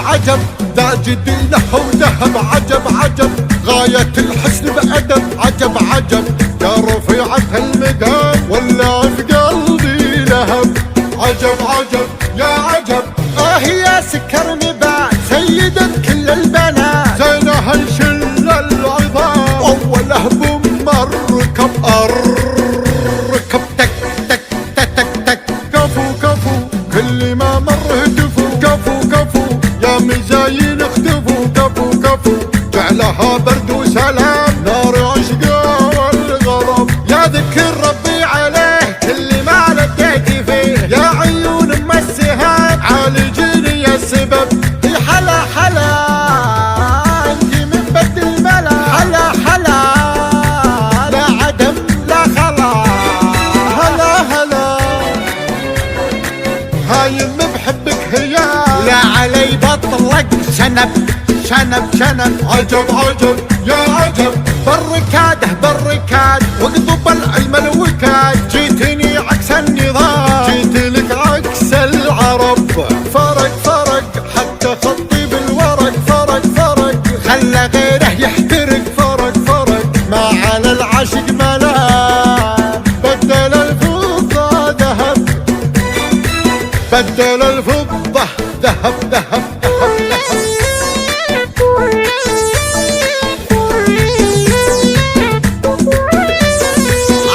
عجب ذا جديله وذهب عجب عجب غاية الحسن بأدب عجب عجب يا رفيعة المقام ولا في قلبي لهب عجب عجب يا عجب يا سكر نبات سيدة كل البنات زينها يشل العظام أوله بمركب أركب تك تك تك تك تك كفو كفو كل ما مر هتفوا كفو كفو يا مزاين اختفوا كفو كفو جعلها برد وسلام نار عشقه والغضب يا ذكر ربي عليه كل ما لقيت فيه يا عيون ام السهام عالجيني يا السبب يا حلا حلا انت من بد الملا حلا حلا لا عدم لا خلا هلا هلا هايم بحبك هيا لا علي بطلق شنب شنب شنب عجب عجب يا عجب بالركاده بالركاد واقضب العلم الوكاد جيتني عكس النظام جيت لك عكس العرب فرق فرق حتى خطي بالورق فرق فرق خلى غيره يحترق فرق فرق ما على العاشق ملام بدل الفضة ذهب بدل الفضة ذهب ذهب ذهب ذهب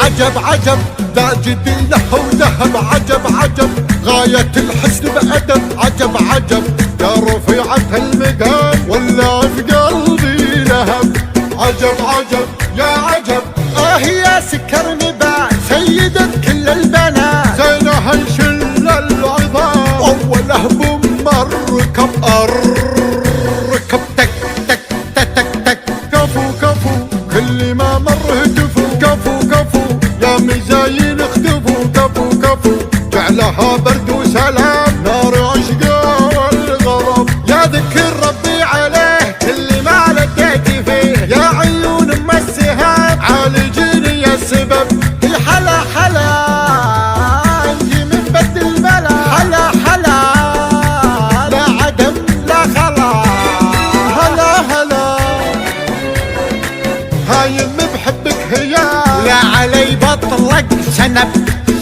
عجب عجب ذا جديله وذهب عجب عجب غاية الحسن بأدب عجب عجب يا رفيعة المقام ولا في قلبي لهب عجب عجب يا عجب يا سكر نبات سيدة كل البنات زينها يشل العظام أوله بمركب أركب تك تك تك تك تك كفو كفو كل ما مر هتفوا كفو كفو يا مزاين اختفوا كفو كفو جعلها برد وسلام نار عشقه والغضب يا ذكر ربي عليه كل ما لقيت فيه يا عيون ام السهام عالجيني يا السبب يا حلا حلا انت من بد الملا حلا حلا لا عدم لا خلا هلا هلا هايم بحبك هيا لا علي بطلق شنب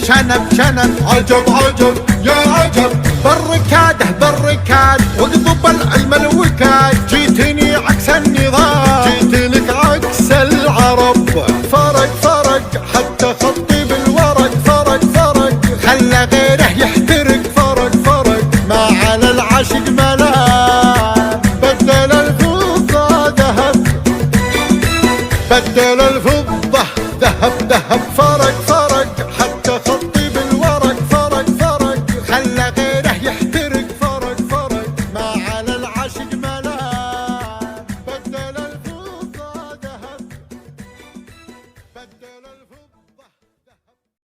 شنب شنب عجب عجب يا عجب بالركاده بالركاد واقضب العلم الوكاد جيتني عكس النظام جيت لك عكس العرب فرق فرق حتى خطي بالورق فرق فرق خلى غيره يحترق فرق فرق ما على العاشق ملام بدل الفضة ذهب بدل الفضة ذهب ذهب